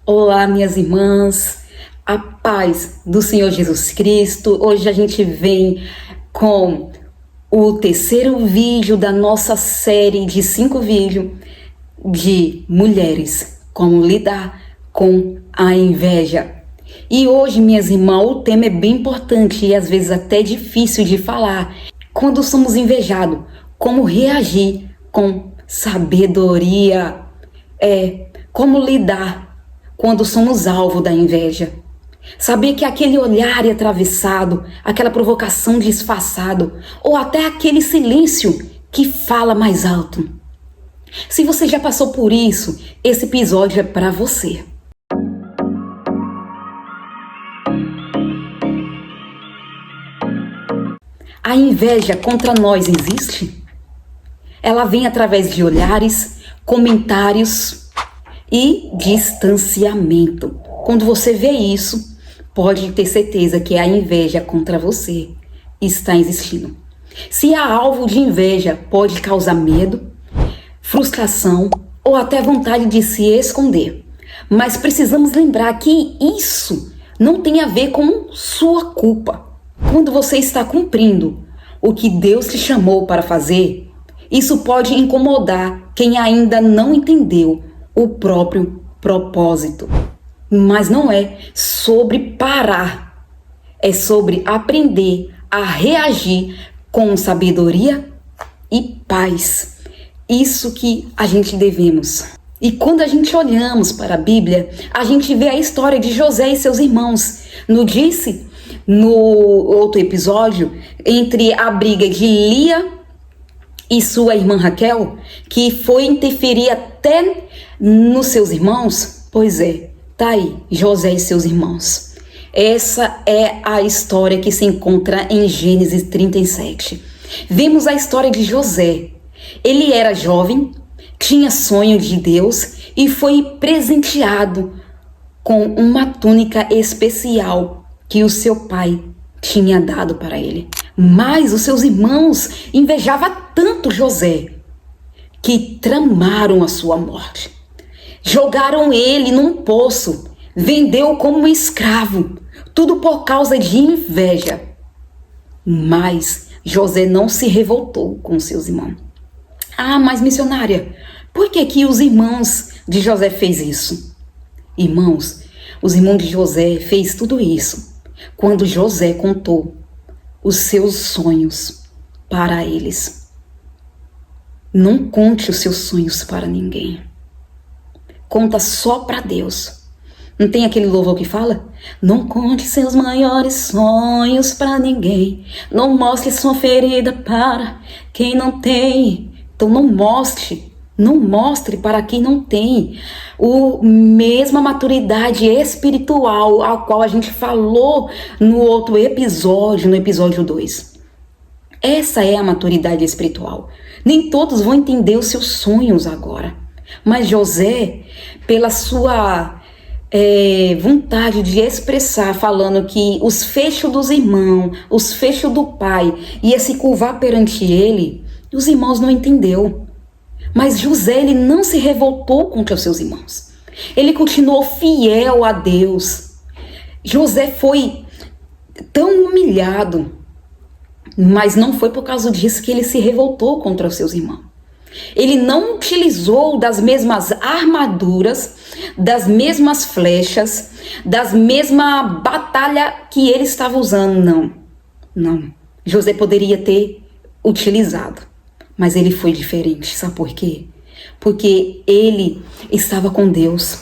Olá, minhas irmãs, a paz do Senhor Jesus Cristo. Hoje a gente vem com o terceiro vídeo da nossa série de 5 vídeos de mulheres, como lidar com a inveja. E hoje, minhas irmãs, o tema é bem importante e às vezes até difícil de falar. Quando somos invejados, como reagir com sabedoria? Como lidar quando somos alvo da inveja. Saber que aquele olhar atravessado, aquela provocação disfarçado, ou até aquele silêncio que fala mais alto. Se você já passou por isso, esse episódio é para você. A inveja contra nós existe? Ela vem através de olhares, comentários e distanciamento. Quando você vê isso, pode ter certeza que a inveja contra você está existindo. Se há alvo de inveja, pode causar medo, frustração ou até vontade de se esconder. Mas precisamos lembrar que isso não tem a ver com sua culpa. Quando você está cumprindo o que Deus te chamou para fazer, isso pode incomodar quem ainda não entendeu o próprio propósito. Mas não é sobre parar, é sobre aprender a reagir com sabedoria e paz. Isso que a gente devemos. E quando a gente olhamos para a Bíblia, a gente vê a história de José e seus irmãos. Não disse no outro episódio, entre a briga de Lia e sua irmã Raquel, que foi interferir até nos seus irmãos? Pois é, tá aí, José e seus irmãos. Essa é a história que se encontra em Gênesis 37. Vemos a história de José. Ele era jovem, tinha sonho de Deus e foi presenteado com uma túnica especial que o seu pai tinha dado para ele. Mas os seus irmãos invejavam tanto José que tramaram a sua morte. Jogaram ele num poço, vendeu como escravo, tudo por causa de inveja. Mas José não se revoltou com seus irmãos. Ah, mas missionária, por que os irmãos de José fez isso? Irmãos, os irmãos de José fez tudo isso quando José contou os seus sonhos para eles. Não conte os seus sonhos para ninguém. Conta só para Deus. Não tem aquele louvor que fala? Não conte seus maiores sonhos para ninguém. Não mostre sua ferida para quem não tem. Então não mostre para quem não tem a mesma maturidade espiritual a qual a gente falou no outro episódio, no episódio 2. Essa é a maturidade espiritual. Nem todos vão entender os seus sonhos agora. Mas José, pela sua vontade de expressar, falando que os fechos dos irmãos, os fechos do pai, ia se curvar perante ele, os irmãos não entenderam. Mas José, ele não se revoltou contra os seus irmãos. Ele continuou fiel a Deus. José foi tão humilhado, mas não foi por causa disso que ele se revoltou contra os seus irmãos. Ele não utilizou das mesmas armaduras, das mesmas flechas, das mesmas batalhas que ele estava usando. Não. José poderia ter utilizado. Mas ele foi diferente, sabe por quê? Porque ele estava com Deus.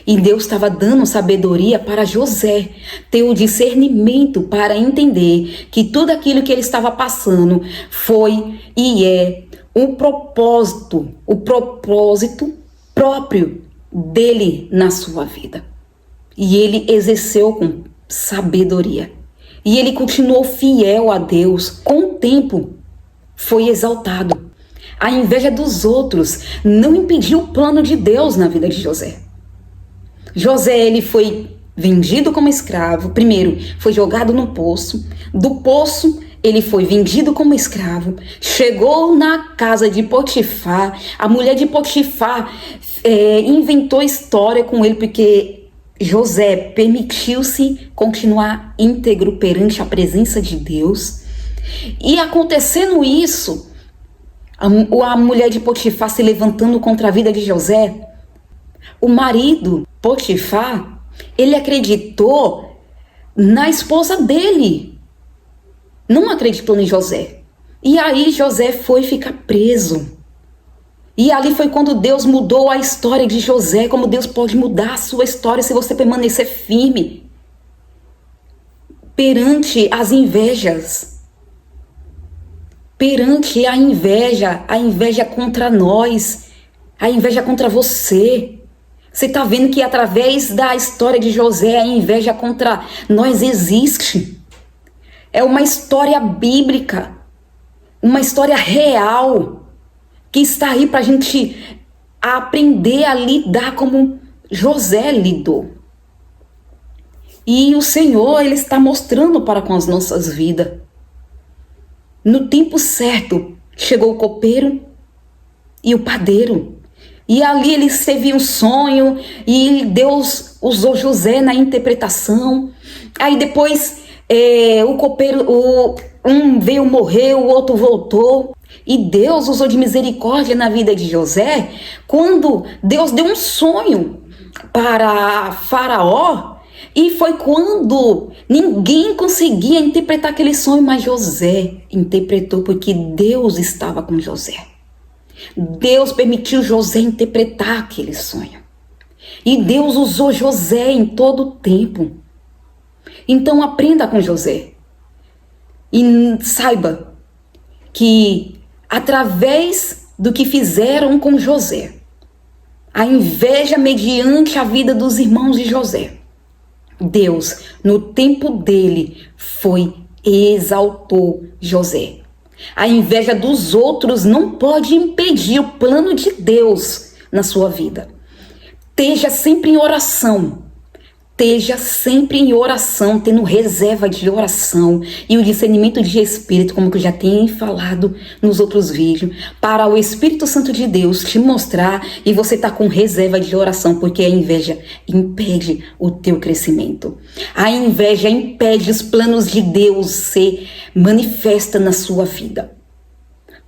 E Deus estava dando sabedoria para José ter o discernimento para entender que tudo aquilo que ele estava passando foi e é o propósito próprio dele na sua vida. E ele exerceu com sabedoria. E ele continuou fiel a Deus. Com o tempo, foi exaltado. A inveja dos outros não impediu o plano de Deus na vida de José. José, ele foi vendido como escravo. Primeiro, foi jogado no poço. Do poço, ele foi vendido como escravo. Chegou na casa de Potifar. A mulher de Potifar inventou história com ele, porque José permitiu-se continuar íntegro perante a presença de Deus. E acontecendo isso, a mulher de Potifar se levantando contra a vida de José, o marido, Potifar, ele acreditou na esposa dele, não acreditou em José. E aí José foi ficar preso. E ali foi quando Deus mudou a história de José, como Deus pode mudar a sua história se você permanecer firme perante as invejas. Perante a inveja contra nós, a inveja contra você. Você está vendo que através da história de José, a inveja contra nós existe. É uma história bíblica, uma história real, que está aí para a gente aprender a lidar como José lidou. E o Senhor, Ele está mostrando para com as nossas vidas. No tempo certo, chegou o copeiro e o padeiro. E ali eles teve um sonho e Deus usou José na interpretação. Aí depois o copeiro, um veio morrer, o outro voltou. E Deus usou de misericórdia na vida de José quando Deus deu um sonho para Faraó. E foi quando ninguém conseguia interpretar aquele sonho, mas José interpretou porque Deus estava com José. Deus permitiu José interpretar aquele sonho. E Deus usou José em todo o tempo. Então aprenda com José. E saiba que através do que fizeram com José, a inveja mediante a vida dos irmãos de José, Deus, no tempo dele, exaltou José. A inveja dos outros não pode impedir o plano de Deus na sua vida. Esteja sempre em oração. Esteja sempre em oração, tendo reserva de oração e o discernimento de espírito, como eu já tenho falado nos outros vídeos, para o Espírito Santo de Deus te mostrar e você tá com reserva de oração, porque a inveja impede o teu crescimento. A inveja impede os planos de Deus ser manifesta na sua vida.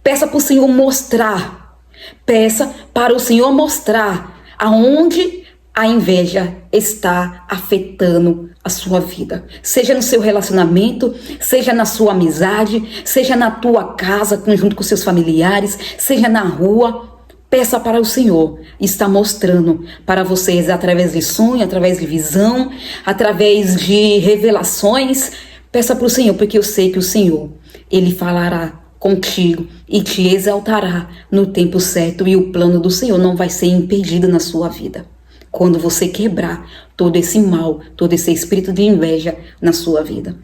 Peça para o Senhor mostrar, peça para o Senhor mostrar aonde a inveja está afetando a sua vida. Seja no seu relacionamento, seja na sua amizade, seja na tua casa, junto com seus familiares, seja na rua. Peça para o Senhor. Está mostrando para vocês através de sonho, através de visão, através de revelações. Peça para o Senhor, porque eu sei que o Senhor, Ele falará contigo e te exaltará no tempo certo, e o plano do Senhor não vai ser impedido na sua vida. Quando você quebrar todo esse mal, todo esse espírito de inveja na sua vida.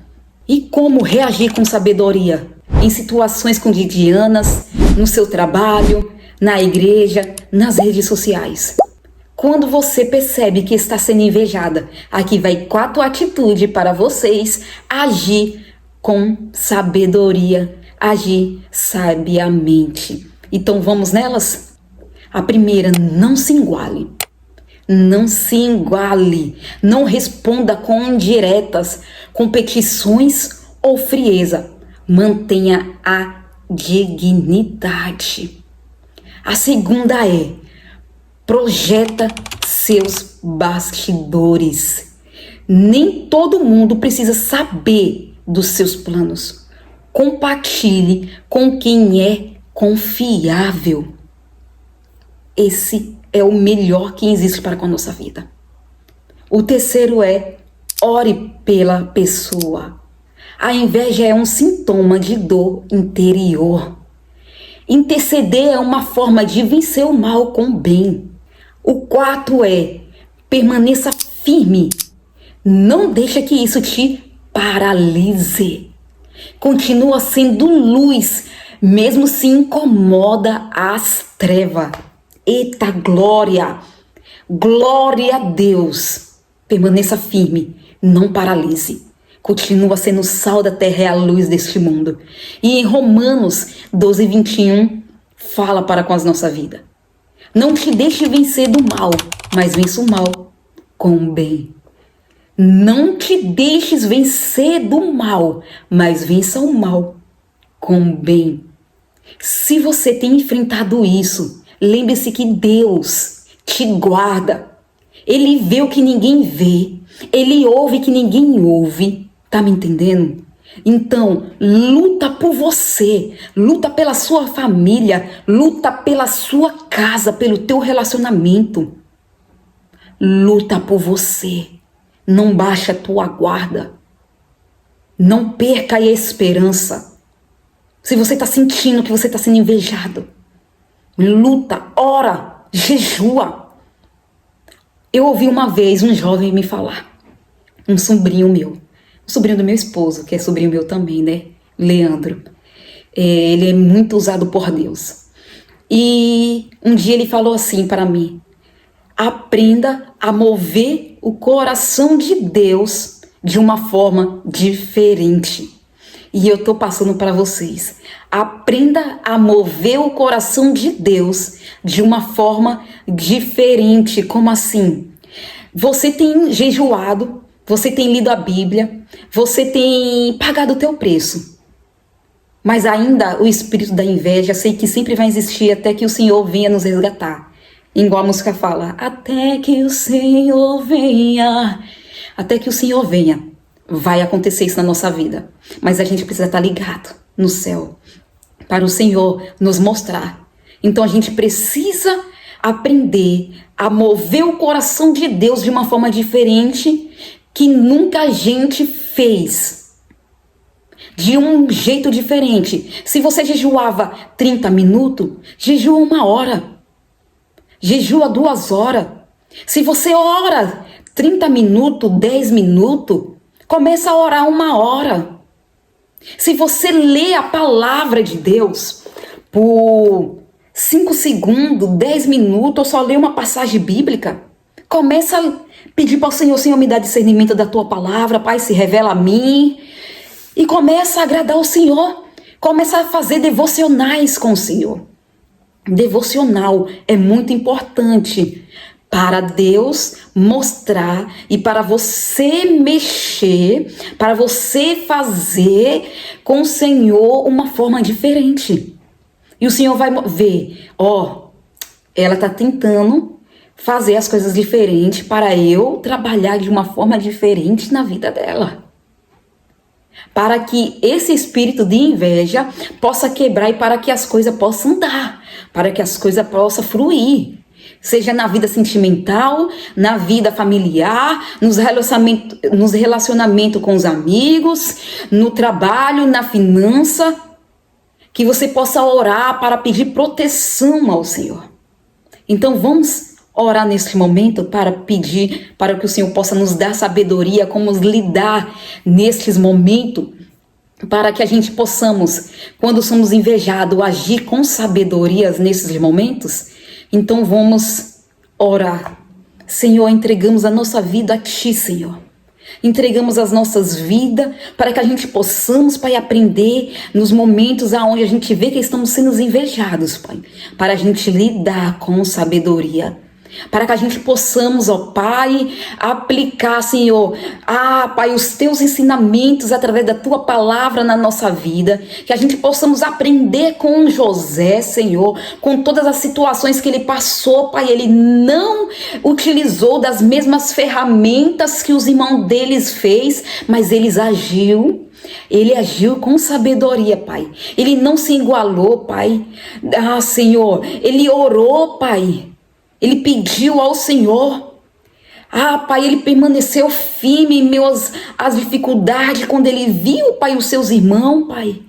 E como reagir com sabedoria em situações cotidianas, no seu trabalho, na igreja, nas redes sociais. Quando você percebe que está sendo invejada, aqui vai 4 atitudes para vocês agir com sabedoria, agir sabiamente. Então vamos nelas? A primeira, não se iguale. Não se iguale, não responda com indiretas, com petições ou frieza. Mantenha a dignidade. A segunda projeta seus bastidores. Nem todo mundo precisa saber dos seus planos. Compartilhe com quem é confiável. Esse é o melhor que existe para com a nossa vida. O terceiro ore pela pessoa. A inveja é um sintoma de dor interior. Interceder é uma forma de vencer o mal com o bem. O quarto permaneça firme. Não deixa que isso te paralise. Continua sendo luz, mesmo se incomoda as trevas. Eita glória! Glória a Deus! Permaneça firme, não paralise. Continua sendo o sal da terra e a luz deste mundo. E em Romanos 12:21, fala para com a nossa vida. Não te deixe vencer do mal, mas vença o mal com o bem. Não te deixes vencer do mal, mas vença o mal com o bem. Se você tem enfrentado isso, lembre-se que Deus te guarda. Ele vê o que ninguém vê. Ele ouve o que ninguém ouve. Tá me entendendo? Então, luta por você. Luta pela sua família. Luta pela sua casa, pelo teu relacionamento. Luta por você. Não baixa a tua guarda. Não perca a esperança. Se você está sentindo que você está sendo invejado, luta, ora, jejua. Eu ouvi uma vez um jovem me falar, um sobrinho meu, um sobrinho do meu esposo, que é sobrinho meu também, né? Leandro. Ele é muito usado por Deus. E um dia ele falou assim para mim: aprenda a mover o coração de Deus de uma forma diferente. E eu tô passando para vocês. Aprenda a mover o coração de Deus de uma forma diferente. Como assim? Você tem jejuado, você tem lido a Bíblia, você tem pagado o teu preço. Mas ainda o espírito da inveja, sei que sempre vai existir até que o Senhor venha nos resgatar. Igual a música fala, até que o Senhor venha. Até que o Senhor venha. Vai acontecer isso na nossa vida. Mas a gente precisa estar ligado no céu para o Senhor nos mostrar. Então a gente precisa aprender a mover o coração de Deus de uma forma diferente que nunca a gente fez. De um jeito diferente. Se você jejuava 30 minutos, jejua 1 hora. Jejua 2 horas. Se você ora 30 minutos, 10 minutos, começa a orar 1 hora. Se você lê a palavra de Deus por 5 segundos, 10 minutos, ou só lê uma passagem bíblica, começa a pedir para o Senhor, Senhor, me dá discernimento da tua palavra, Pai, se revela a mim. E começa a agradar o Senhor. Começa a fazer devocionais com o Senhor. Devocional é muito importante para Deus mostrar e para você mexer, para você fazer com o Senhor uma forma diferente. E o Senhor vai ver, ela está tentando fazer as coisas diferentes para eu trabalhar de uma forma diferente na vida dela. Para que esse espírito de inveja possa quebrar e para que as coisas possam andar, para que as coisas possam fluir. Seja na vida sentimental, na vida familiar, nos relacionamentos com os amigos, no trabalho, na finança. Que você possa orar para pedir proteção ao Senhor. Então vamos orar neste momento para pedir para que o Senhor possa nos dar sabedoria, como lidar nestes momentos, para que a gente possamos, quando somos invejados, agir com sabedoria nesses momentos. Então vamos orar. Senhor, entregamos a nossa vida a Ti, Senhor. Entregamos as nossas vidas para que a gente possamos, Pai, aprender nos momentos onde a gente vê que estamos sendo invejados, Pai, para a gente lidar com sabedoria. Para que a gente possamos, ó Pai, aplicar, Senhor, Pai, os Teus ensinamentos através da Tua palavra na nossa vida. Que a gente possamos aprender com José, Senhor, com todas as situações que ele passou, Pai. Ele não utilizou das mesmas ferramentas que os irmãos deles fez, mas eles agiu. Ele agiu com sabedoria, Pai. Ele não se igualou, Pai. Senhor, ele orou, Pai. Ele pediu ao Senhor. Pai, ele permaneceu firme em meio às dificuldades. Quando ele viu, Pai, os seus irmãos, Pai.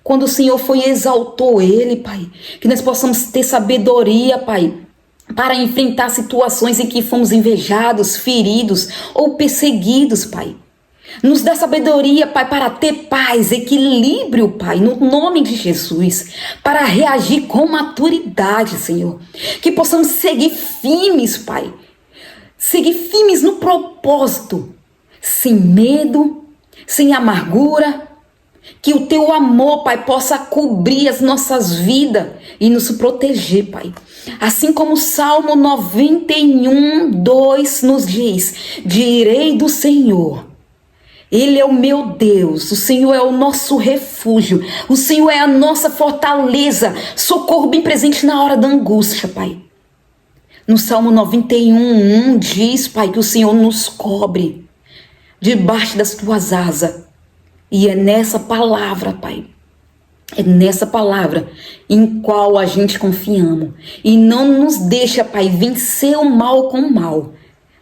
Quando o Senhor foi e exaltou ele, Pai. Que nós possamos ter sabedoria, Pai, para enfrentar situações em que fomos invejados, feridos ou perseguidos, Pai. Nos dá sabedoria, Pai, para ter paz, equilíbrio, Pai, no nome de Jesus, para reagir com maturidade, Senhor. Que possamos seguir firmes, Pai, seguir firmes no propósito, sem medo, sem amargura, Que o teu amor, Pai, possa cobrir as nossas vidas e nos proteger, Pai. Assim como o Salmo 91:2 nos diz: direi do Senhor, Ele é o meu Deus, o Senhor é o nosso refúgio, o Senhor é a nossa fortaleza, socorro bem presente na hora da angústia, Pai. No Salmo 91:1 diz, Pai, que o Senhor nos cobre debaixo das tuas asas. E é nessa palavra, Pai, é nessa palavra em qual a gente confiamos. E não nos deixa, Pai, vencer o mal com o mal,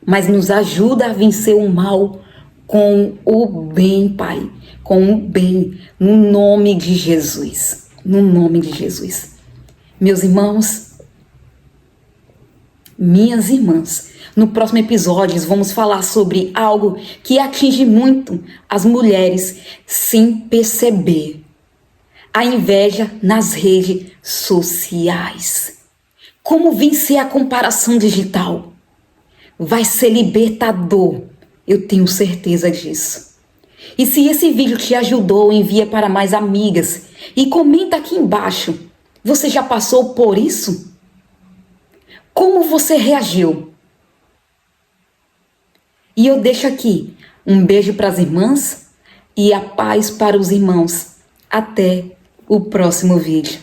mas nos ajuda a vencer o mal com o bem, Pai, com o bem, no nome de Jesus, no nome de Jesus. Meus irmãos, minhas irmãs, no próximo episódio vamos falar sobre algo que atinge muito as mulheres sem perceber. A inveja nas redes sociais. Como vencer a comparação digital? Vai ser libertador, eu tenho certeza disso. E se esse vídeo te ajudou, envia para mais amigas e comenta aqui embaixo. Você já passou por isso? Como você reagiu? E eu deixo aqui um beijo para as irmãs e a paz para os irmãos. Até o próximo vídeo.